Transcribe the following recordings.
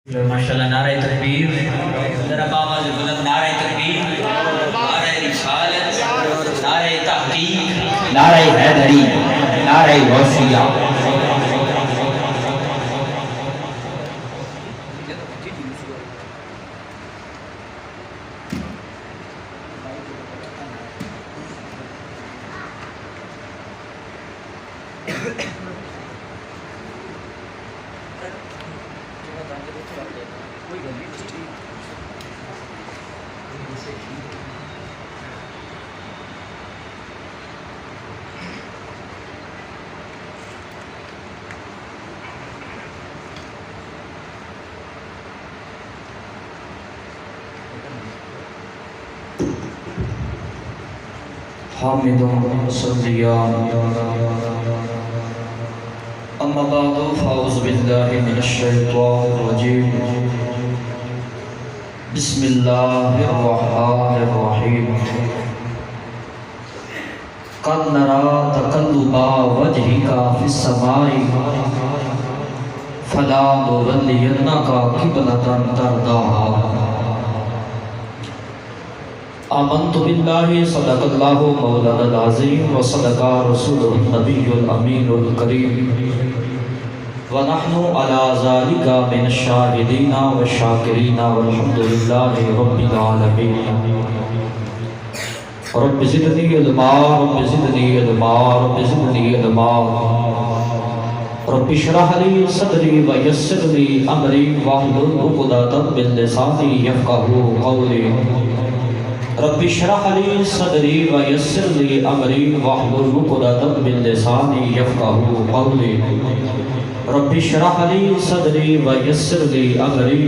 ماشاءاللہ نعرہ تکبیر ذرا آواز بلند نعرہ تکبیر نعرہ رسالت نعرہ تحقیق نعرہ حیدری نعرہ غوثیہ حامد صلیہ اما بعد فاعوذ باللہ من الشیطان الرجیم بسم اللہ الرحمن الرحیم قد نرى تقلب وجهك في السماء فلا نولينك قبلة ترضاها آمنت باللہ صدق اللہ مولانا العظیم وصدق رسول النبی الامین الکریم ونحن على ذلك من الشاہدین والشاکرین والحمد للہ رب العالمین رب زدنی علما رب زدنی علما رب زدنی علما رب اشرح لی صدری ویسر لی امری واحلل عقدۃ من لسانی یفقهوا قولی رب اشرح لی صدری ویسر لی امری واحلل عقدۃ من لسانی یفقهوا قولی رب اشرح لی صدری ویسر لی امری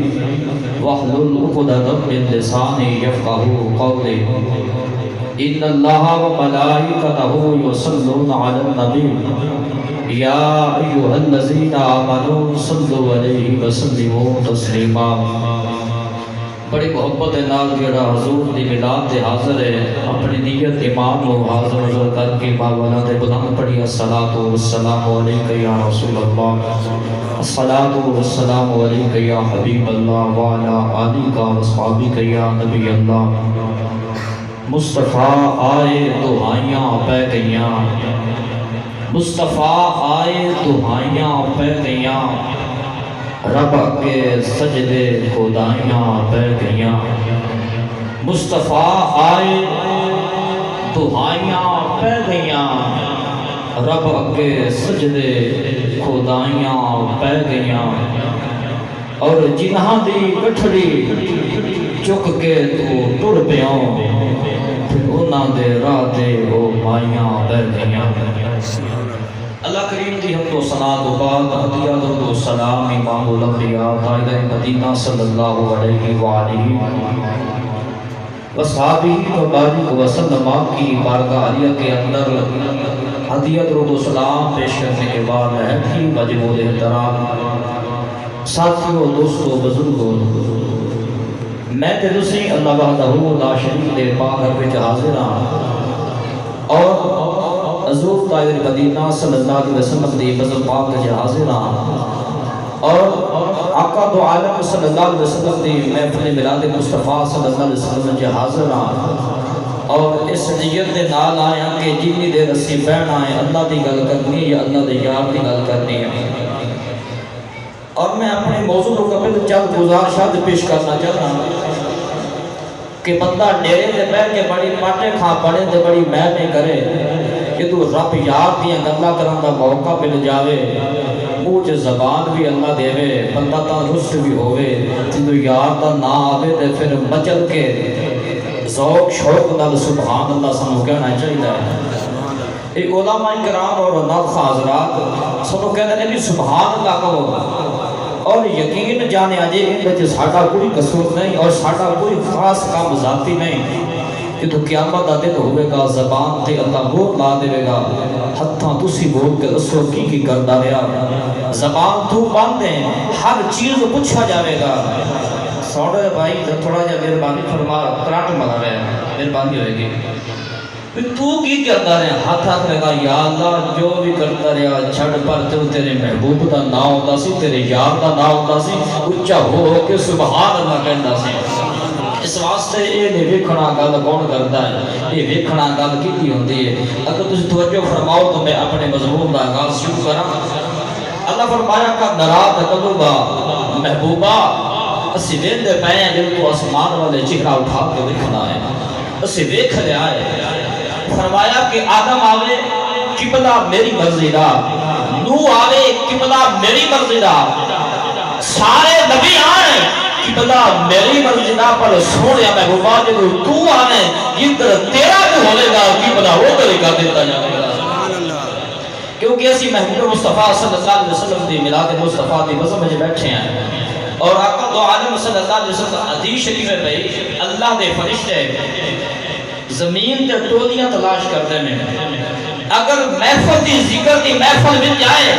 واحلل عقدۃ من لسانی یفقهوا قولی ان اللہ وملائکتہ یصلون علی النبی یا ایھا الذین آمنوا صلوا علیہ وسلموا تسلیما۔ بڑی محبت نال جڑا حضور دی ملاد تے حاضر ہے اپنی نیت امام و حاضر حضور کر کے باولا تے بلند پڑھی الصلاۃ والسلام علیک یا رسول اللہ الصلاۃ والسلام علیک یا حبیب اللہ وعلی آلک و اصحابک یا نبی اللہ۔ مصطفیٰ آئے دعائیاں پہ گئیاں مصطفیٰ آئے دعائیاں پہ گئیاں رب کے سجدے خدائیاں پہ گئیاں۔ مصطفیٰ آئے دعائیاں پہ گئیاں رب کے سجدے خدائیاں پہ گئیاں۔ اور جنہاں دی گٹھڑی چک کے تو ٹر پیاں پھر انہاں دے راہ دے وہ مائیاں پہ گئیاں۔ اللہ کریم دی حمد و ثنا و بعد عطیہ درود و سلام امام الانبیاء تاجدار مدینہ صلی اللہ علیہ وآلہ وصحابہ مبارک وسلم کی بارگاہ عالیہ کے اندر عطیہ درود و سلام پیش کرنے کے بعد ہے تھی واجب الاحترام ساتھیوں دوستوں بزرگوں میں تے تسی اللہ وحدہ لا شریک دے پاک گھر وچ حاضر ہاں اور حضور تاجدار مدینہ صلی اللہ علیہ وسلم دی بزم پاک وچ حاضر ہاں اور آقا دو عالم صلی اللہ علیہ وسلم دی محفل میلاد مصطفیٰ صلی اللہ علیہ وسلم وچ حاضر ہاں اور اس نیت دے نال آیا کہ جتنی دیر اسی بہن آئے اللہ دی گل کرنی ہے یا اللہ دے یار دی گل کرنی ہے۔ اور میں اپنے موضوع کو قبل چند گزارشات پیش کرنا چاہتا ہوں کہ بندہ ڈیرے دے بیٹھ کے بڑی پاٹے کھا پڑے دے بڑی میں نہیں کرے کہ تو رب یاد دیاں گلاں کرن دا موقع مل جاوے منہ چ زبان بھی اللہ دے بندہ تندرست بھی ہوئے جدوں یاد دا نا آوے تے پھر مچل کے ذوق شوق نال سبحان اللہ سانو کہنا چاہیے۔ ایک علماء کرام اور ناخواہ حضرات سانو کہتے ہیں کہ سبحان اللہ کہو اور یقین جانے آجے ان بچے ساڑھا کوئی قصور نہیں اور ساڑھا کوئی خاص کام ذاتی نہیں کہ تو قیامت دن ہوئے گا زبان تے اللہ بول لا دے گا ہتھاں تسی بول کے رسول کی کردہ رہا زبان تو باندھے ہر چیز پوچھا جاوے گا۔ سوڑے بھائی تھوڑا جا مہربانی فرما کراٹ ملا رہے ہیں مہربانی ہوئے گی تو کی کرتا رہے ہاتھ ہاتھ لگا یا اللہ جو بھی کرتا رہا چھڑ پر تو تیرے محبوب دا نام ہوتا سی تیرے یار دا نام ہوتا سی اچھا ہو کے سبحان اللہ کہنا سی اس واسطے یہ نہیں ویکھنا گل کون کرتا ہے یہ ویکھنا گل کیتی ہوندی ہے اگر تسی توجہ فرماؤ تو میں اپنے مضمون دا آغاز شروع کراں اللہ فرمایا کا نرات قلوبا محبوبہ اسی ویندے پے ہیں جب تو آسمان والے چہرہ اٹھا کے ویکھنا ہے اسی ویکھ لیا ہے فرمایا کہ آدم آوے قبلہ میری مرضی دا نوح آوے قبلہ میری مرضی دا سارے نبی آئے قبلہ میری مرضی دا پر سوڑیا محبوبہ جب تو آنے جدر تیرا جو ہونے گا قبلہ وہ طریقہ دیتا جائے گا کیونکہ ایسی محبوب مصطفیٰ صلی اللہ علیہ وسلم دی ملاد مصطفیٰ دی بزم میں بیٹھے ہیں اور آقا دو عالم صلی اللہ علیہ وسلم حدیث شریف میں بھئی اللہ دے فرشتے زمین تے ٹولیاں تلاش کرتے ہیں اگر محفل دی ذکر دی محفل مل جائے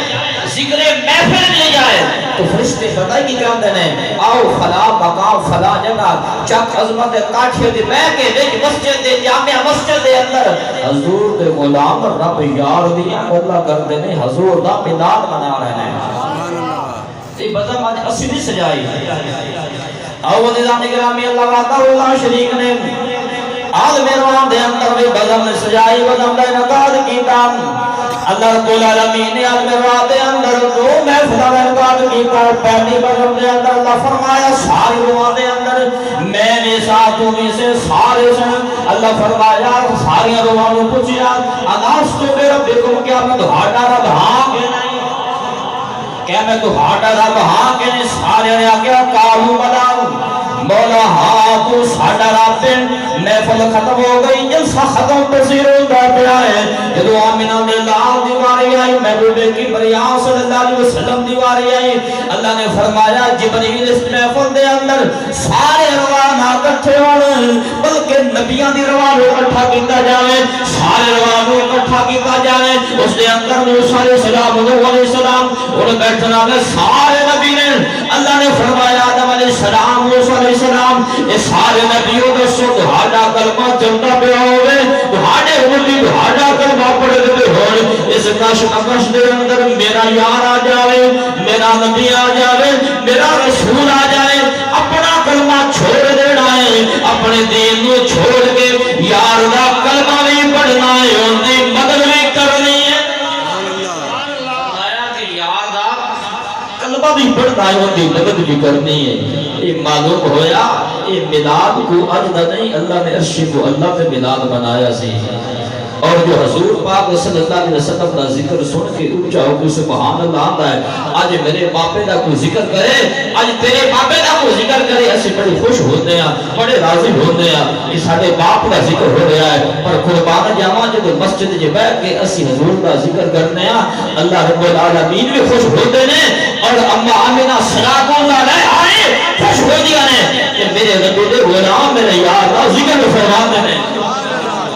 ذکر محفل مل جائے تو فرشتے خدا کی کام دینے آؤ فلا مقام فلا جگہ چک عظمت کاٹھے دی بے کے وچ مسجد دے جامع مسجد دے اندر حضور دے غلام رب یار دی اللہ کر دینے حضور دا میلاد منا رہے ہیں یہ بزم آج اصلی سجائی آؤ نظام گرامی اللہ وعدہ اللہ شریک نے عالم روان دے اندر بھی بزم سجائی بزم دے نقاد کیتا اللہ رب العالمین نے عالم روان دے اندر دو محفلہ میں نقاد کیتا پہلی بزم دے اندر اللہ فرمایا ساری روان دے اندر میں نے ساتھوں میں سے سارے سن اللہ فرمایا ساری روانوں پوچھیا اناس تو میرا بیکم کیا میں دھاٹا رب ہاں کے نہیں کیا میں دھاٹا رب ہاں کے نہیں سارے نے آگیا کالو بناؤ مولا ہاں تو ساڑھا رابطن محفل ختم ہو گئی جلسہ ختم تصویر ہوتا پیا ہے جدو آمینہ میں اللہ دیواری آئی محبوب کی بریان صلی اللہ علیہ وسلم دیواری آئی اللہ نے فرمایا جبریل اس محفل دے اندر سارے روانہ کٹھے ہونے بلکہ نبیان دی روانوں کٹھا کیتا جائے سارے روانوں کٹھا کیتا جائے اس دے اندر موسیٰ علیہ السلام علیہ السلام انہیں بیٹھنا میں سارے نبی نے اللہ نے فرمایا آدم علیہ السلام موسیٰ علیہ السلام یہ سارے نبیوں کا سو دہاڑا کلمہ چلتا پہ ہوئے دہاڑے ہوتی دہاڑا کلمہ پڑے دے ہوئے اس کش اکش دے اندر میرا یار آ جائے میرا نبی آ جائے میرا رسول آ جائے اپنا کلمہ چھوڑ دینا ہے اپنے دین کو چھوڑ کے یار دا کلمہ بھی پڑھنا ہے ان دی مدد بھی کرنی ہے آیا کہ یار دا کلمہ بھی پڑھنا ہے ان دی مدد بھی کرنی ہے یہ معلوم ہویا یہ ملاد کو اجدہ نہیں اللہ نے عرش کو اللہ پہ ملاد بنایا سی اور جو حضور پاک صلی اللہ علیہ وسلم کا ذکر سن کے اونچا ہو کے سبحان اللہ آتا ہے آج میرے باپے دا کوئی ذکر کرے آج تیرے باپے دا کوئی ذکر کرے ایسے بڑے خوش ہوتے ہیں بڑے راضی ہوتے ہیں کہ ساڑھے باپ کا ذکر ہو رہا ہے پر قربان جامعہ جب مسجد جب بیٹھ کے اسی حضور کا ذکر کرنے ہیں اللہ رب العالمین بھی خوش ہوتے ہیں اور اما آمینہ صلاۃ اللہ علیہ آئے خوش ہو دیا نے کہ میرے نبی دے غلام میرے یار کا ذکر فرماتے ہیں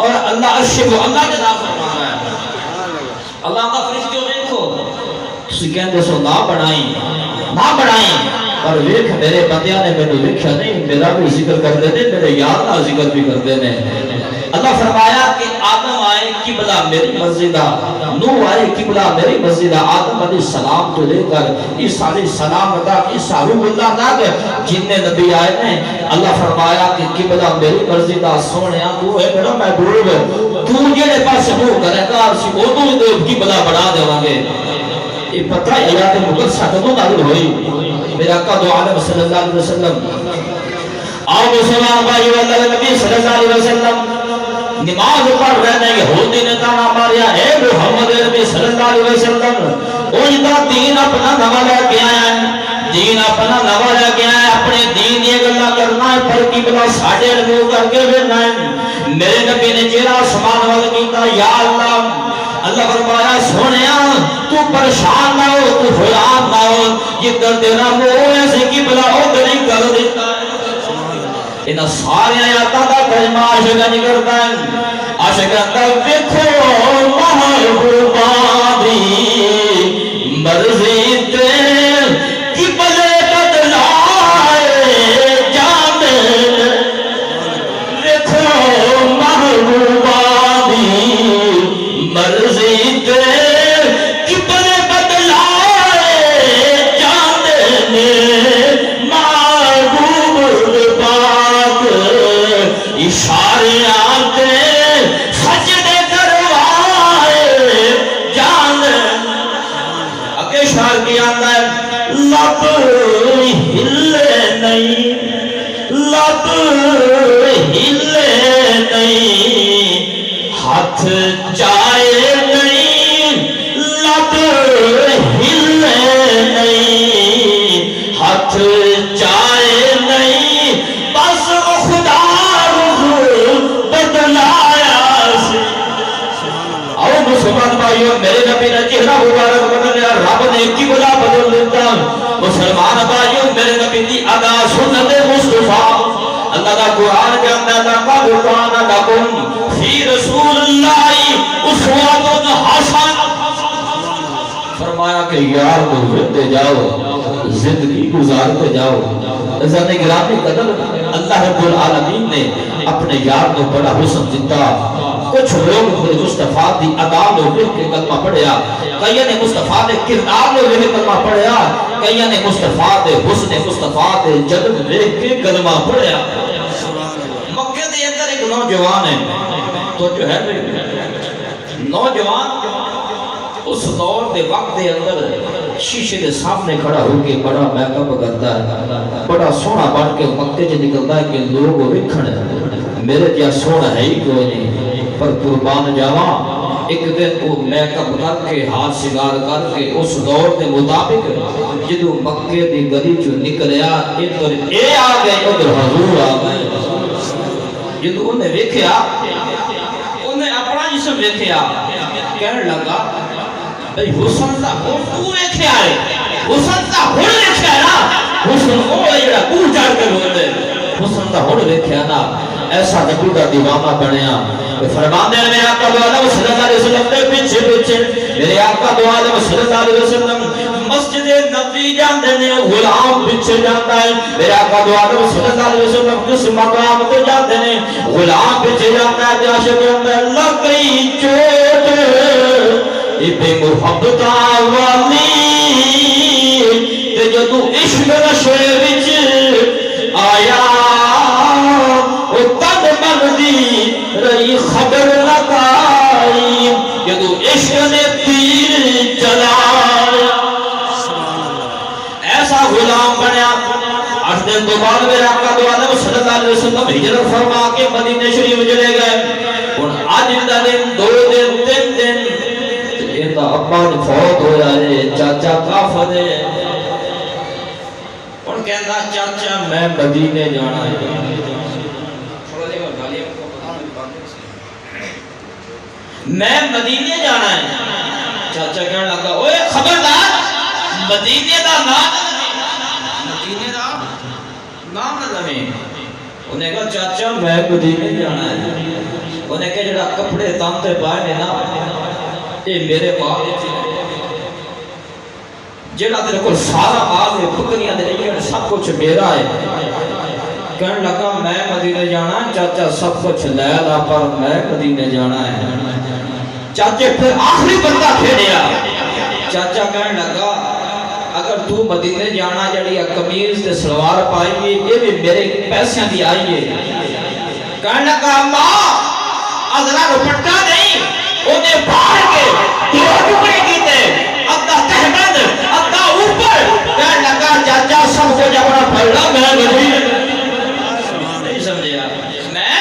اور اللہ عرش کو اللہ کے نام فرما رہا ہے اللہ کا فرشتوں دیکھو تسی کہندے سو نہ بڑھائیں پر ویکھ میرے بندیاں نے میں نے لکھا نہیں میرا بھی ذکر کر دیتے میرے یار کا ذکر بھی کر دینے اللہ فرمایا کہ آدم آئے قبلہ میری مسجدہ نوح آئے قبلہ میری مسجدہ آدم علیہ السلام تو لے کر عیسیٰ علیہ السلام تک عیسیٰ روح اللہ تک جننے نبی آئے ہیں اللہ فرمایا کہ قبلہ میری مسجدہ سونے تو ہے میرا محبوب تو جیڑے پاس منہ کرے گا اسی کو تو دے قبلہ بڑھا دے وانگے یہ پتہ ہے آیات مقدسہ کدوں نازل ہوئی میرا آقا دو عالم صلی اللہ علیہ وسلم آؤ مسلمان بھائی اللہ نبی صلی اللہ علیہ وسلم نماز پڑھ رہے ہیں یہودی نے تانا ماریا ہے محمد نبی صلی اللہ علیہ وسلم وہ دین اپنا نوا لے کے آیا ہے دین اپنا نوا لے کے آیا ہے اپنے دین یہ گلا کرنا ہے پر قبلہ ساڑھے رنگوں کر کے بھیرنا ہے میرے نبی نے چہرہ آسمان والا کیتا یا اللہ اللہ فرمایا سونیا تو پریشان نہ ہو تو حیران نہ ہو جدھر تیرا منہ ایسے قبلہ ادھر ہی کر دیتا ہے انہاں سارے آیاتاں دا ترجمہ عاشقاں نہیں کرتا ہے عاشقاں دا ویکھو محبوباں دی مرضی تے قبلے بدلائے جاندے ویکھو محبوباں دی لب ہلے نہیں ہاتھ چائے نہیں لب ہلے نہیں ہاتھ چائے نہیں بس خدا بدلایا آؤ مسلمان بھائیوں میرے نبی نے چہرہ مبارک بدل دیا رب نے قبلہ بدل دیتا مسلمان بھائیوں میرے نبی دی ادا سنت مصطفیٰ اللہ دا قرآن کے اندر لقد کان لکم فی رسول اللہ اسوۃ حسنہ فرمایا کہ یار کو پھرتے جاؤ زندگی گزارتے جاؤ عزت گرامی قدر اللہ رب العالمین نے اپنے یار کو بڑا حسن دیتا کچھ لوگ مصطفیٰ دی ادا لو دیکھ کے کلمہ پڑھیا کئیوں نے مصطفیٰ دے کردار لو دیکھ کے کلمہ پڑھیا کئیوں نے مصطفیٰ دے حسن مصطفیٰ دے جلد دیکھ کے کلمہ پڑھیا مکہ دے اندر ایک نوجوان ہے تو جو ہے نوجوان اس دور دے وقت دے اندر شیشے دے سامنے کھڑا ہو کے بڑا میک اپ کرتا ہے بڑا سونا بن کے مکے سے نکلتا ہے کہ لوگ ویکھن میرے جا سونا ہے ہی کوئی نہیں پر قربان جاواں ایک دن وہ میک اپ کر کے ہاتھ سنگار کر کے اس دور دے مطابق جدو مکے دی گلی چوں نکلیا ادھر اے آ گئے ادھر حضور آ گئے جدو انہیں ویکھیا انہیں اپنا جسم ویکھیا کہنے لگا بھئی حسن دا ہون تو ویکھیا ہے حسن دا ہون ویکھیا ہے نا حسن وہ ہے جڑا کور چڑھ کے بولدے حسن دا ہون ویکھیا نا ایسا نبی دا دیوانہ بنیا فرمان دے میرے آقا دو عالم صلی اللہ علیہ وسلم دے پیچھے پیچھے میرے آقا دو عالم صلی اللہ علیہ وسلم مسجد نبی جاندے نے غلام پیچھے جانتا ہے میرے آقا دو عالم صلی اللہ علیہ وسلم جس مقام تے جاندے نے غلام پیچھے جانتا ہے جاشے جانتا ہے لگئی چوٹ ابے محبت والی تے جدو عشق نشے وچ آیا او تن مندی رہی خبر لگائی جدو عشق نے تیر چلایا ایسا غلام بنیا 8 دن تو بعد میرے آقا دو عالم صلی اللہ علیہ وسلم ہجرت فرما کے مدینے شریف چلے گئے اور آج دا دن 2 دن 3 دن ایتا ابا نے فوت ہویا ہے چاچا کافر ہے اور کہتا چاچا میں مدینے جانا ہے میں مدینے جانا ہے چاچا کہنے لگا اوے خبردار مدینے دا نام مدینے دا نام نہ لویں انہیں کہا چاچا میں مدینے جانا ہے انہیں کہا جڑا کپڑے تانتے پائے نے نا اے میرے مال جڑا تیرے کو سارا مال ہے بکریاں دے لیے سب کچھ میرا ہے کہنے لگا میں مدینے جانا ہے چاچا سب کچھ لے لا پر میں مدینے جانا ہے چاچے پھر آخری بندہ کھیڑیا چاچا کہنے لگا اگر تو مدینے جانا جڑی قمیض تے سلوار پائی یہ بھی میرے پیسیاں دی آئی ہے کہنے لگا ماں ازرا روپٹا نہیں انہیں باہر کے 2 ٹکڑے کیتے ادھا تہبند ادھا اوپر کہنے لگا چاچا سب کو جبرا پھڑا میں مدینے نہیں سمجھیا میں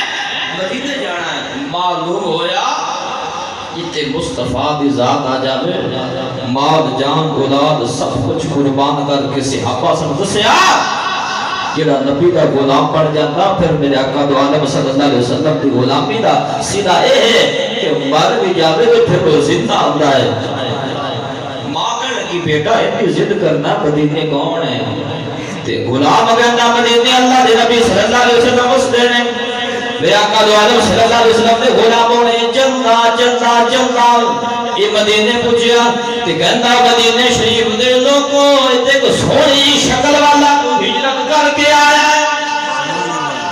مدینے جانا ہے معلوم ہویا جتے مصطفیٰ دی ذات آ جاوے مال جان اولاد سب کچھ قربان کر کے صحابہ سے دسیا جڑا نبی دا غلام بن جاتا پھر میرے آقا دو عالم صلی اللہ علیہ وسلم دی غلامی دا سیدھا اے ہے کہ مر بھی جاوے تو پھر وہ زندہ آندا ہے ماں کہنے لگی بیٹا اتنی ضد کرنا مدینے کون ہے تے غلام کہندا مدینے اللہ دے نبی صلی اللہ علیہ وسلم اس دینے میرے آقا دو عالم صلی اللہ علیہ وسلم نے غلاموں نے چلنا یہ مدینے پوچھیا تے کہندا مدینے شریف دے لوگوں تے کو سونی شکل والا کو ہجرت کر کے آیا ہے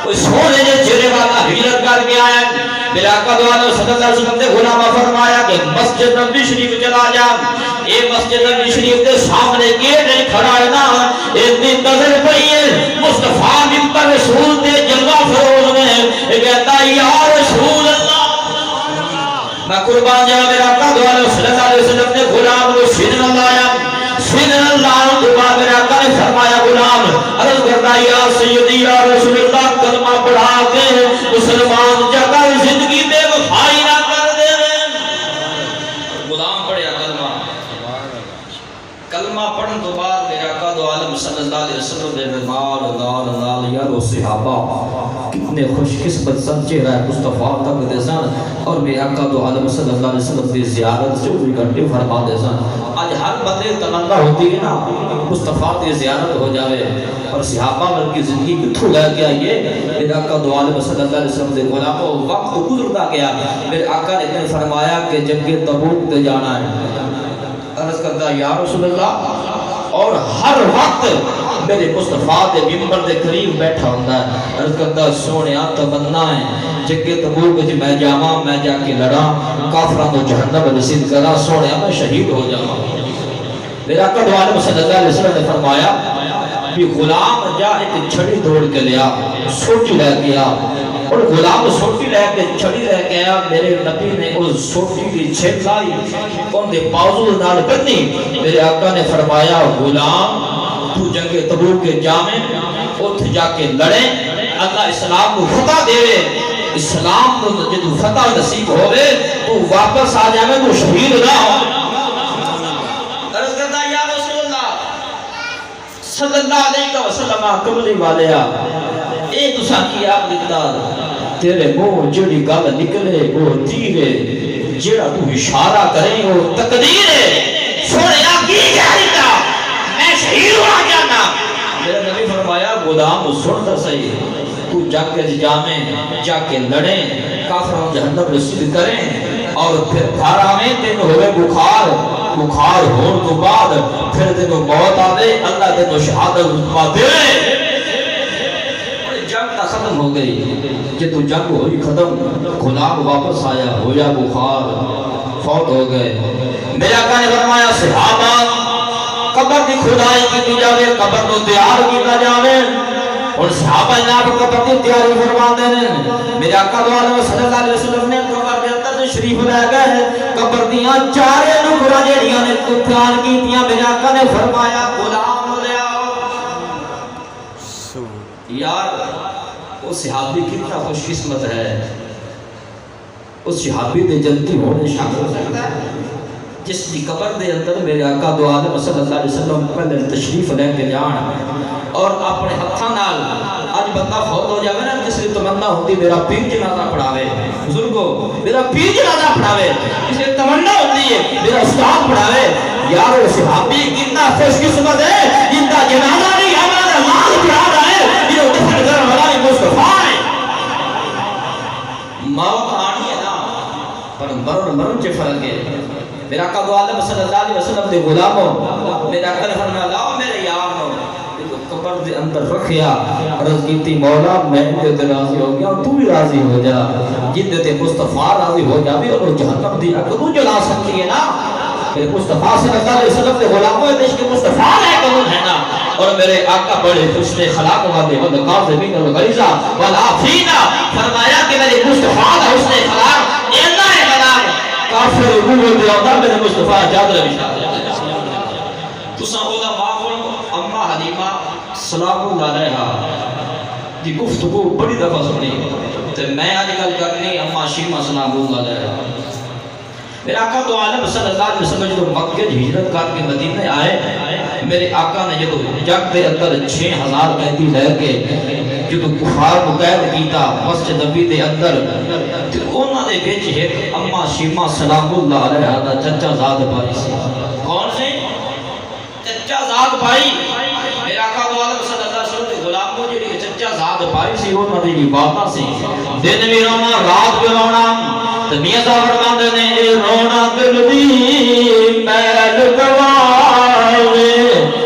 کوئی سونے جے چہرے والا ہجرت کر کے آیا ہے میرے آقا دو عالم صلی اللہ علیہ وسلم نے غلامہ فرمایا کہ مسجد نبی شریف چلا جا اے مسجد نبی شریف دے سامنے گیٹ کھڑا ہے نا اتنی نظر پئی ہے مصطفیٰ ممبر رسول دے جلوہ فروز میں کہتا یا رسول اللہ میں قربان جا میرا آقا دو علیہ صلی اللہ علیہ وسلم نے غلام کو سن لایا سن اللہ تو بعد میرے آقا نے فرمایا غلام عرض کرتا یا سیدی یا رسول اللہ کلمہ پڑھا کے مسلمان جا کر زندگی میں وفائی نہ کر دے. غلام پڑھیا کلمہ پڑھن تو بعد میرے آقا دو عالم صلی اللہ علیہ وسلم نے نال یارو صحابہ کتنے خوش قسمت سن چہرہ مصطفیٰ تک دے سن اور میرے آقا دو عالم صلی اللہ علیہ وسلم کی زیارت 24 گھنٹے فرما دے سن. آج ہر بندے تمنا ہوتی ہے نا مصطفیٰ کی زیارت ہو جاوے اور صحابہ مل کی زندگی کتھوں لے کے آئیے. میرے آقا دو عالم صلی اللہ علیہ وسلم دے غلاموں وقت گزرتا گیا. میرے آقا نے فرمایا کہ جنگ تبوک تے جانا ہے. عرض کرتا یا رسول اللہ اور ہر وقت میرے مصطفیٰ دے ممبر دے قریب بیٹھا ہوتا ہے. عرض کرتا سونیا تمنا ہے جنگ تبوک وچ میں جاواں میں جا کے لڑاں کافراں تو جہنم نصیب کراں سونیا میں شہید ہو جاواں. میرا آقا دو عالم صلی اللہ علیہ وسلم نے فرمایا کہ غلام جا ایک چھڑی دوڑ کے لیا سوٹی لے گیا اور غلام سوٹی لے کے چھڑی لے کے آیا. میرے نبی نے اس سوٹی کی چھڑ لائی ان دے بازو نال بنی. میرے آقا نے فرمایا غلام تو جنگ تبوک کے جامے اٹھ جا کے لڑے اللہ اسلام کو فتح دے. اسلام کو جدو فتح نصیب ہوئے تو واپس آ جائے تو شہید نہ ہو. عرض کرتا یا رسول اللہ صلی اللہ علیہ وسلم کملی والیا اے تساں کی آپ لکھتا تیرے منہ جڑی گل نکلے وہ تیر ہے جڑا تو اشارہ کرے وہ تقدیر ہے. سوڑیا کی جاریتا میں شہید ہوا جانا. میرے نبی فرمایا غلام سنتا صحیح تو جنگ جامیں جا کے لڑیں کافروں جہنم رسید کریں اور پھر گھر آویں تین ہوئے بخار ہون تو بعد پھر تینوں موت آوے اللہ تینوں شہادت پا دے. جنگ ختم ہو گئی جب جنگ ہوئی ختم غلام واپس آیا ہویا بخار فوت ہو گئے. میرے آقا نے فرمایا صحابہ قبر کی کھدائی کی جاوے قبر کو تیار کیتا جاوے اور صحابہ جناب قبر کی تیاری فرما دینے. میرے آقا صلی اللہ علیہ وسلم نے قبر کے اندر شریف لے گئے قبر دیاں چارے نکرہ جیڑیاں نے تیار کی تیاں. میرے آقا نے فرمایا غلام لے آؤ. یار وہ صحابی کتنا خوش قسمت ہے اس صحابی دے جنتی ہونے شامل ہو سکتا ہے جس کی قبر دے اندر میرے آقا دو عالم صلی اللہ علیہ وسلم پہلے تشریف لے کے جان اور اپنے ہتھاں نال آج بندہ فوت ہو جاوے نا جس کی تمنا ہوتی میرا پیر جنازہ پڑھاوے بزرگو میرا پیر جنازہ پڑھاوے جس کی تمنا ہوتی ہے میرا استاد پڑھاوے. یار وہ صحابی کتنا خوش قسمت ہے جن کا جنازہ نہیں ہمارا مال پڑھا رہا ہے یہ دفن کر والا مصطفیٰ ہے. موت آنی ہے نا پر مرن چے فرق ہے. میرا آقا دو عالم صلی اللہ علیہ وسلم دے غلاموں میرا آقا نے فرمایا لاؤ میرے یار نو قبر دے اندر رکھیا عرض کیتی مولا میں تے راضی ہو گیا تو بھی راضی ہو جا جن تے مصطفیٰ راضی ہو جاوے اور جہنم دی اگ تو جلا سکتی ہے نا. میرے مصطفیٰ صلی اللہ علیہ وسلم دے غلاموں دے عشق مصطفیٰ ہے قبول ہے نا. اور میرے آقا بڑے حسن خلاق والے والقاذبین الغیظ والعافین فرمایا کہ میرے مصطفیٰ دا حسن خلاق اینا ہے خلاق کافر روح دے آدھا میرے مصطفیٰ جادر بشار. تساں اولا ماں کو اممہ حلیمہ سلام اللہ علیہ دی گفتگو بڑی دفعہ سنی تو میں آج کل کرنی اممہ شیمہ سلام اللہ علیہ. میرے آقا دو عالم صلی اللہ علیہ وسلم جو مکہ ہجرت کر کے مدینہ آئے میرے آقا نے جو جگ دے اندر 6000 قیدی لے کے جو کفار کو قید کیتا مسجد نبی دے اندر تو انہاں دے وچ ایک اممہ شیمہ سلام اللہ علیہ دا چچا زاد بھائی سی. کون سے چچا زاد بھائی. میرے آقا دو عالم صلی اللہ علیہ وسلم دے غلاموں جڑی چچا زاد بھائی سی انہاں دی عبادت سی دن بھی رونا رات بھی رونا. میاں صاحب فرماندے نے اے رونا دل دی میل گواوے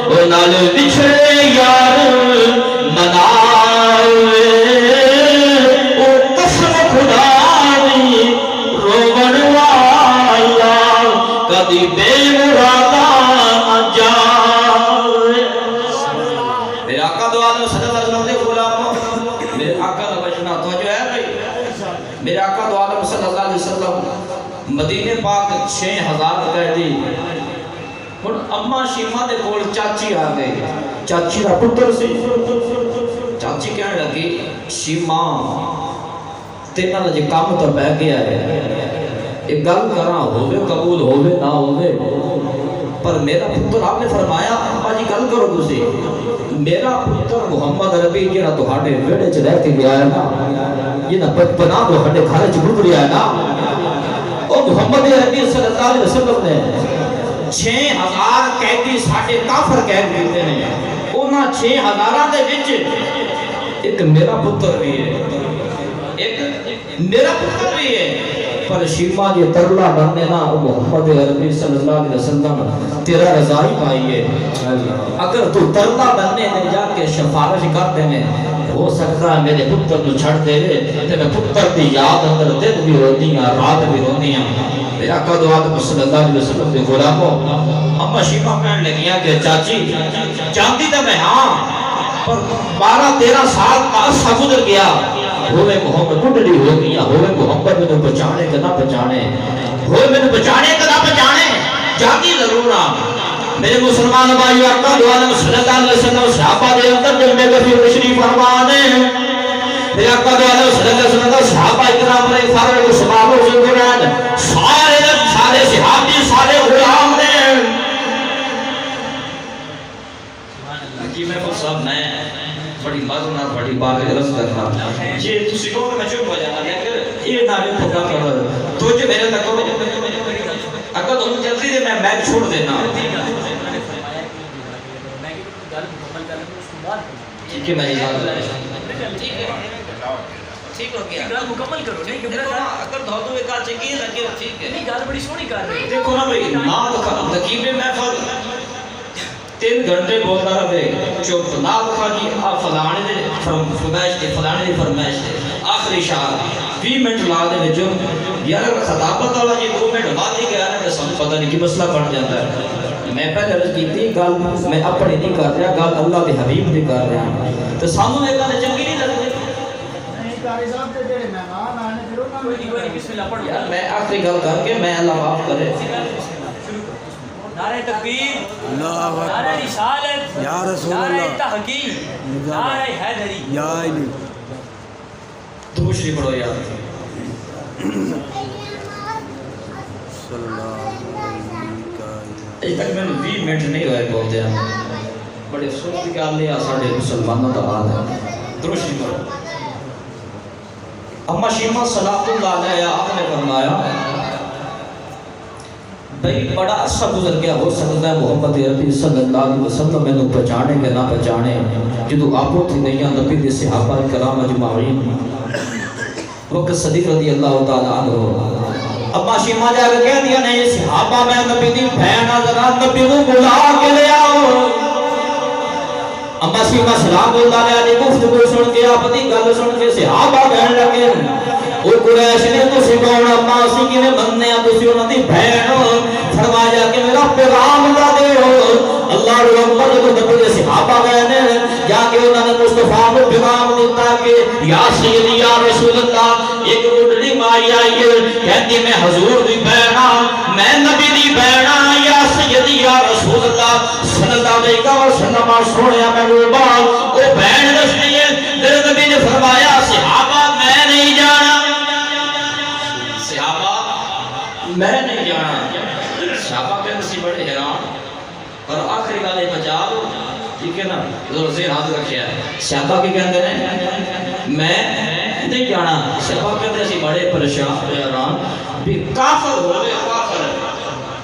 او نال بچھڑے یار مناوے او قسم خدا دی روون والا کدی بے مرادا جاوے. میرے آقا دو عالم صلی اللہ علیہ وسلم دے غلاموں میرے آقا دا بچنا تو جو ہے بھائی میرے آقا دو عالم صلی اللہ علیہ وسلم مدینہ پاک 6000 قیدی ہن اما شیما دے کول چاچی آ گئی، چاچی دا پتر سی، چاچی کہنے لگی شیما تیرا لجے کام تو بہ گیا ہے، ایک گل کراں ہووے قبول ہووے نہ ہووے، پر میرا پتر آپ نے فرمایا ابا جی گل کرو تسی، میرا پتر محمد عربی جڑا تہاڈے ویڑے وچ رہ کے گیا ہے نا، یہ نہ بچپنا تہاڈے گھر وچ گزریا ہے نا، او محمد عربی صلی اللہ علیہ وسلم نے 6000 قیدی ساڈے کافر قید کیتے نے، انہاں 6000 دے وچ ایک میرا پتر بھی ہے، ایک میرا پتر بھی ہے، پر شیما جی ترلا بننے نا محمد عربی صلی اللہ علیہ وسلم تیرا رضائی پائی ہے، اگر تو ترلا بننے دے جا کے شفارش کر دے میں ہو سکتا ہے میرے پتر تو چھڑ دے تے میں پتر دی یاد اندر دن بھی ہوتی ہیں رات بھی ہوتی ہیں، میرا قدو آدم صلی اللہ علیہ وسلم دے غلاموں اما شیما کہنے لگیاں کہ چاچی جانتی تو میں ہاں، پر 12-13 سال کا عرصہ گزر گیا، ہوئے محمد بڑھڑی ہو گیا، ہوئے محمد میں بچانے کا نہ بچانے، ہوئے میں بچانے کا نہ بچانے، جاتی ضرور آ میرے مسلمان بھائیو آقا دو عالم صلی اللہ علیہ وسلم صحابہ دے اندر جب میں کفی تشریف فرمانے میرے آقا دو عالم صلی اللہ علیہ وسلم صحابہ اکرام نے فارغ و شباب و زندگان سارے صحابی سارے غلام نے جی میں خود صاحب میں بڑی مازنہ بڑی بات عرض کرنا جی تسی کو میں چپ ہو جانا لیکن یہ ناوے پھوکا کر تو جو میرے تک کرو اگر تم جلدی دے میں بیگ چھوڑ دینا ٹھیک ہے میں اجازت ٹھیک ہے ٹھیک ہو گیا گل مکمل کرو نہیں کہ اگر دھو تو ایک چنگی لگے ٹھیک ہے نہیں گل بڑی سونی کر رہے دیکھو نا بھائی ناد نقیب محفل 3 گھنٹے بولتا رہے چپ ناد خاجی فلانے دے فرمائش دے فلانے دی فرمائش دے آخری شاہ 20 منٹ لا دے وچ یار خطابت والا جی 2 منٹ بعد ہی گیا نا کہ سمجھ پتہ نہیں کہ مسئلہ بن جاتا ہے میں پہلے عرض کیتی گل میں اپنی نہیں کر رہا گل اللہ دے حبیب دی کر رہا تے سانوں ایک گل چنگی نہیں لگدی نہیں قاری صاحب تے جڑے مہمان آنے پھر انہاں کوئی بسم اللہ پڑھو یار میں آخری گل کر کے میں اللہ معاف کرے نعرہ تکبیر اللہ اکبر نعرہ رسالت یا رسول اللہ نعرہ تحقیق نعرہ حیدری یا علی درود شریف پڑھو یار صلی اللہ علیہ تک میں 20 منٹ نہیں ہوئے بولتے ہیں بڑے افسوس کی گل ہے ساڈے مسلمانوں دا حال ہے درود شریف پڑھو اما شیما صلاۃ اللہ علیہ آپ نے فرمایا بھئی بڑا عرصہ گزر گیا ہو سکتا ہے محمد عربی صلی اللہ علیہ وسلم میں پہچانے کے نہ پہچانے جدو آپو تھی نہیں نبی دے صحابہ کرام اجمعین وقت صدیق رضی اللہ تعالیٰ عنہ اما شیما جا کے کہہ دیا نہیں صحابہ میں نبی دی بہن ذرا نبی کو بلا کے لے آؤ اما شیما سلام اللہ علیہ گفتگو سن کے آپ دی گل سن کے صحابہ کہنے لگے او قریش نے تسی کون اما سی کیویں مننے تسی انہاں دی بہن فرمایا کہ میرا پیغام لا دیو اللہ اکبر جو نبی دے صحابہ کہنے جا کے انہاں نے مصطفیٰ کو پیغام دیتا کہ یا سیدی یا رسول اللہ ایک بڑی مائی آئی ہے کہتی میں حضور دی بہن ہاں میں نبی دی بہن ہاں یا سیدی یا رسول اللہ صلی اللہ علیہ وسلم سنیا میں روبا او بہن دستی ہے میرے نبی نے فرمایا صحابہ میں نہیں جانا میں نہیں جانا صحابہ کے نسی بڑے حیران اور آخری والے بجال ٹھیک ہے نا زیر ہاتھ رکھیا ہے صحابہ کے کہندے نے میں نہیں جانا صحابہ کہندے سی بڑے پریشان حیران بھی کافر ہوئے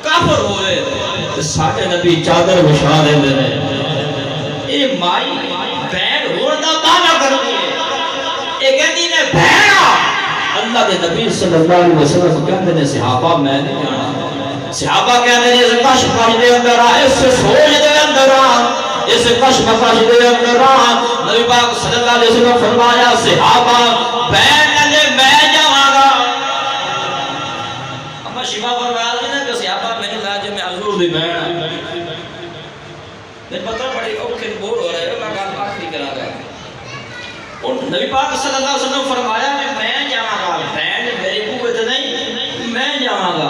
کافر ہوئے ساڈے نبی چادر بچھا دیندے نے اے مائی بہن ہون دا بہانہ کردی ہے اے کہندی نے بہن اللہ دے نبی صلی اللہ علیہ وسلم کہندے نے صحابہ میں نہیں جانا صحابہ کہندے نے اس کش مکش دے اندر آ اس سوچ دے اندر آ اس کش مکش دے اندر آ نبی پاک صلی اللہ علیہ وسلم فرمایا صحابہ بہن نے میں جاواں گا اما شیما فرمایا نا کہ صحابہ میں نے کہا کہ میں حضور دی بہن میں پتہ بڑی اوکھے بور ہو رہا ہے میں گل آخری کراں گا اور نبی پاک صلی اللہ علیہ وسلم فرمایا کہ میں جاواں گا بہن میری قوت نہیں میں جاواں گا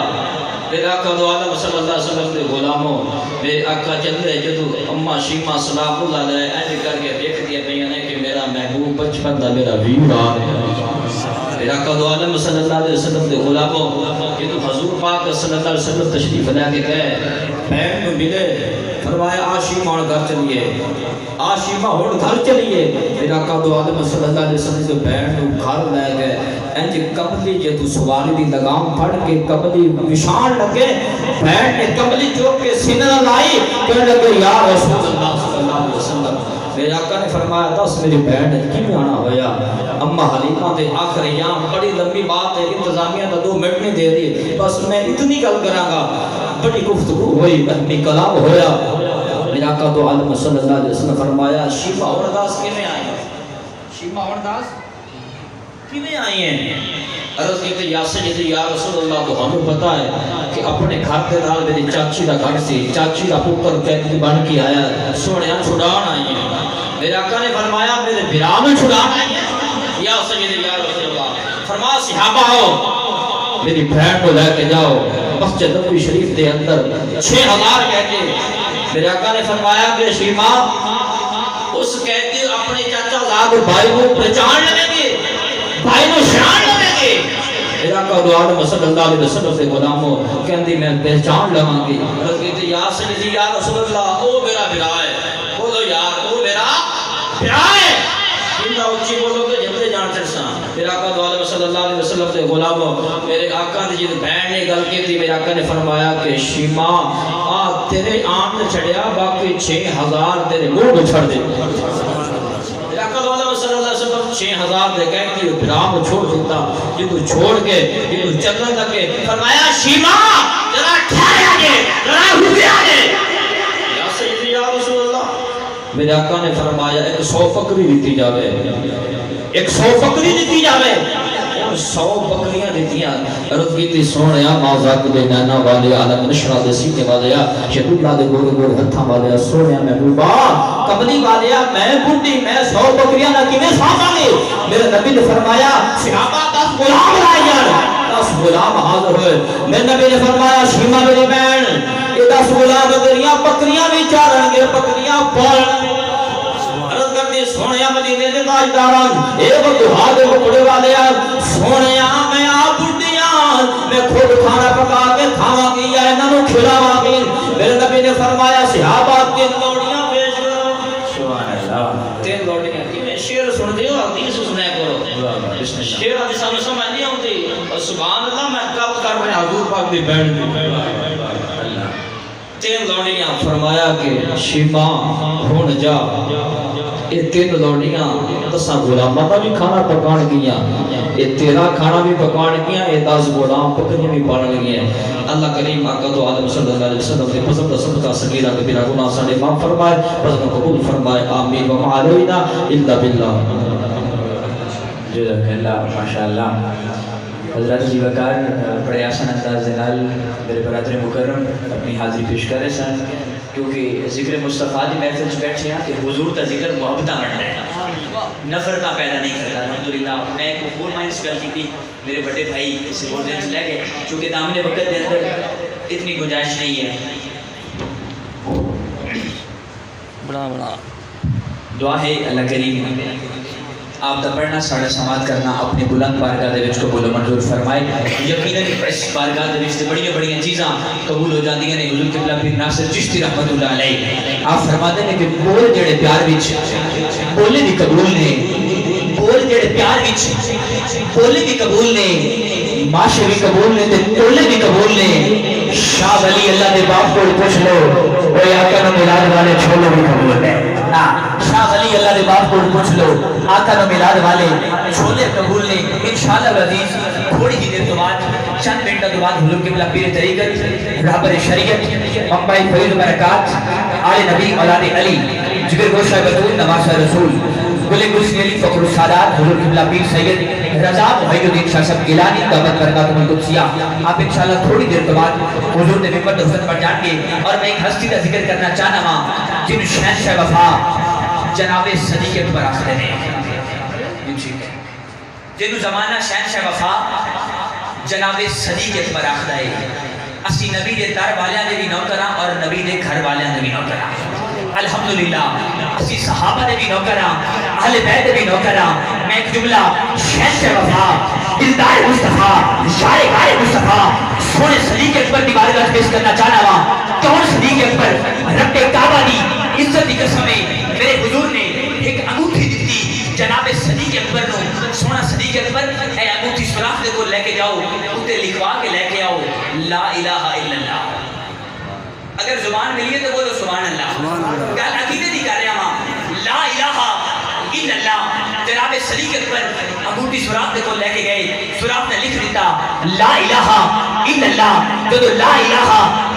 میرے آقا دو عالم صلی اللہ علیہ وسلم دے غلاموں میرے آقا چلے جدو اماں شیمہ سلام اللہ علیہ اینج کر کے دیکھ دیا بیانے کہ میرا محبوب بچپن دا میرا ویر آ رہا میرے آقا دو عالم صلی اللہ علیہ وسلم دے غلاموں جدو حضور پاک صلی اللہ علیہ وسلم تشریف لے کے گئے بہن کو ملے فرمایا آشیمہ اور گھر چلیے آشیمہ اور گھر چلیے میرے آقا دو عالم صلی اللہ علیہ وسلم سے بہن کو گھر لے گئے انج کملی جے تو سواری دی لگام پھڑ کے کملی نشان لگے بہن نے کملی چوک کے سینہ لائی کہنے لگے یا رسول اللہ صلی اللہ علیہ وسلم میرے آقا نے فرمایا دس میری بہن نے کی آنا ہویا اما حلیمہ دے آخر ایام بڑی لمبی بات ہے انتظامیہ تا 2 منٹ نہیں دے رہی بس میں اتنی گل کراں گا بڑی گفتگو ہوئی علمی کلام ہویا میرے آقا تو عالم صلی اللہ علیہ وسلم فرمایا شیمہ اورداس کیویں آئی ہیں شیمہ اورداس کیویں آئی ہیں عرض کہتے یا سید یا رسول اللہ تو ہمیں پتا ہے کہ اپنے گھر کے نال میری چاچی دا گھر سی چاچی دا پتر قیدی بن کے آیا سونیا چھڑان آئی ہیں میرے آقا نے فرمایا میرے بھرا میں چھڑان آئی ہیں یا سید یا رسول اللہ فرمایا صحابہ ہو میری بہن کو لے کے جاؤ مسجد نبوی شریف دے اندر 6000 کہہ کے میرے آقا نے فرمایا کہ شیمہ اس قیدی اپنے چاچا زاد بھائی کو پہچان لگیں گے بھائی کو شان لگیں گے میرے آقا دو عالم صلی اللہ علیہ وسلم سے غلاموں کہندی میں پہچان لگاں گی حضرت کہتے یا سیدی یا رسول اللہ او میرا بھرا ہے بولو یار او میرا بھرا ہے اتنا اونچی بولو کہ جلدی جان چرساں میرے آقا دو عالم صلی اللہ علیہ وسلم سے غلاموں میرے آقا نے جس بہن نے گل کی تھی میرے آقا نے فرمایا کہ شیمہ تیرے آن نے چھڑیا باقی 6000 تیرے منہ میں چھڑ دے میرے آقا دو عالم صلی اللہ علیہ وسلم 6000 دے کہہ کہ برام چھوڑ دیتا جدو چھوڑ کے جدو چلنے لگے فرمایا شیمہ ذرا ٹھہر آگے ذرا ہوئے آگے یا سیدی یا رسول اللہ میرے آقا نے فرمایا 100 بکری دیتی جاوے 100 بکری دیتی جاوے 100 بکریاں دیتیاں عرض کیتی سونیا مازاک دے نینا والے عالم نشرہ دے سینے والے شہد اللہ دے گورے گورے ہتھاں والے سونیا محبوبہ کملی والے میں بڑی میں 100 بکریاں نہ کیویں سانبھاں گے میرے نبی نے فرمایا صحابہ 10 غلام لائے 10 غلام حاضر ہوئے میرے نبی نے فرمایا شیمہ میری بہن یہ 10 غلام تیریاں بکریاں بھی چارن گے بکریاں پالن گے سونیا مدینے دے تاجداران ایک دعا دے کپڑے والے سونیا میں آپ بڑھیاں میں خود کھانا پکا کے کھاواں گی یا انہاں نوں کھلاواں گی میرے نبی نے فرمایا صحابہ 3 لوڑیاں پیش کرو سبحان اللہ 3 لوڑیاں کیویں شعر سن دیو حدیث سنیا کرو شعر حدیث سمجھ نہیں آتی سبحان اللہ میں کب کر رہے حضور پاک دی بہن دی 3 لوڑیاں فرمایا کہ شیمہ ہن جا یہ 3 لوڑیاں دساں غلاماں دا بھی کھانا پکان گیاں یہ تیرا کھانا بھی پکان گیاں یہ 10 غلام بکریاں بھی پالن گیاں اللہ کریم آقا تو عالم صلی اللہ علیہ وسلم نے پسند صدقہ صغیرہ کبیرہ گناہ ساڑے معاف فرمائے پسند قبول فرمائے آمین وما علینا الا باللہ جزاک اللہ ماشاءاللہ حضرت جی وقار بڑے آسان انداز دنال میرے برادر مکرم اپنی حاضری پیش کر رہے سن کیونکہ ذکر مصطفیٰ دی محفل سے بیٹھے ہیں کہ حضور کا ذکر محبتہ بڑھنا ہے نفرتہ پیدا نہیں کرتا الحمدللہ میں ایک مفہوم مائنس کرتی تھی میرے بڑے بھائی اس سے بول دین سے لے گئے چونکہ دامن وقت دے اندر اتنی گنجائش نہیں ہے بڑا دعا ہے اللہ کریم آپ دا پڑھنا ساڑھا سماعت کرنا اپنے بلند بارگاہ دے وچ قبول و منظور فرمائے یقیناً اس بارگاہ دے وچ بڑی بڑی چیزاں قبول ہو جاندیاں نے حضور قبلہ پیر ناصر چشتی رحمت اللہ علیہ آپ فرماتے ہیں کہ بول جڑے پیار وچ بولے بھی قبول نے بول جڑے پیار وچ بولے بھی قبول نے معاشرے بھی قبول نے تے ٹولے بھی قبول نے شاہ ولی اللہ دے باپ کو پوچھ لو وہ آقا نو میلاد والے چھولے بھی قبول ہے شاہ ولی اللہ دے باپ کو پوچھ لو آقا نو میلاد والے چھولے قبول نے انشاءاللہ العزیز تھوڑی ہی دیر تو بعد چند منٹوں کے بعد حضور قبلہ پیر طریقت رہبر شریعت منبع فیض و برکات آل نبی اولاد علی جگر گوشہ بطول نواسہ رسول گل گلشن علی فخر السادات حضور قبلہ پیر سید رضا محی الدین شاہ صاحب گیلانی دعوت برکات القدسیہ آپ انشاءاللہ تھوڑی دیر کے بعد حضور نے ممبر دفت پر جان کے اور میں ایک ہستی کا ذکر کرنا چاہنا ہاں جن شہنشاہ وفا جناب صدیق اکبر آخر نے جن زمانہ شہنشاہ وفا جناب صدیق اکبر آخر ہے اسی نبی دے در والیاں دے بھی نوکراں اور نبی دے گھر والیاں دے بھی نوکراں الحمدللہ اسی صحابہ دے بھی نوکراں اہل بیت دے بھی نوکراں میں ایک جملہ شہنشہ سے وفا دلدار مصطفیٰ شاعر غار مصطفیٰ سونے صدیق اکبر دی بارگاہ پیش کرنا چاہنا وا کون صدیق اکبر رب کعبہ دی عزت دی قسم میرے حضور نے ایک انگوٹھی دیتی جناب صدیق اکبر نو سونا صدیق اکبر اے انگوٹھی سراف دے کو لے کے جاؤ اتے لکھوا کے لے کے آؤ لا الہ الا اللہ اگر زبان ملی ہے تو بولو سبحان اللہ گل عقیدے دی کر رہا ہاں لا الہ الا اللہ جناب صدیق اکبر انگوٹھی سراف دے کو لے کے گئے سراف نے لکھ دیتا لا الہ الا اللہ جو لا الہ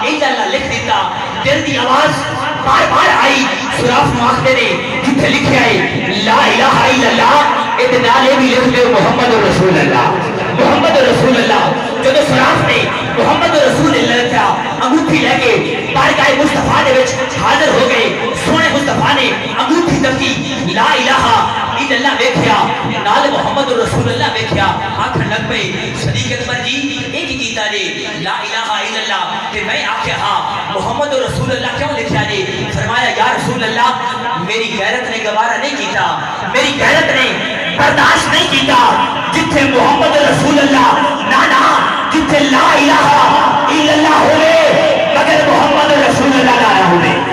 الا اللہ لکھ دیتا دل دی آواز بار بار آئی سراف مانگتے نے جتنے لکھے آئے لا الہ الا اللہ اتنالے بھی لکھ لے محمد رسول اللہ محمد رسول اللہ جو سراف نے محمد رسول اللہ کا انگوٹھی لے کے بارگاہ مصطفیٰ دے وچ حاضر ہو گئے سونے مصطفیٰ نے انگوٹھی دفتی لا الہ الا اللہ ویکھیا نال محمد رسول اللہ ویکھیا آکھن لگ پے صدیق اکبر جی ایک ہی کیتا جی لا الہ الا اللہ تے میں آکھیا ہاں محمد رسول اللہ کیوں لکھیا جی فرمایا یا رسول اللہ میری غیرت نے گوارا نہیں کیتا میری غیرت نے برداشت نہیں کیتا جتھے محمد رسول اللہ نانا جتھے لا الہ الا اللہ ہوئے مگر محمد رسول اللہ نہ ہوئے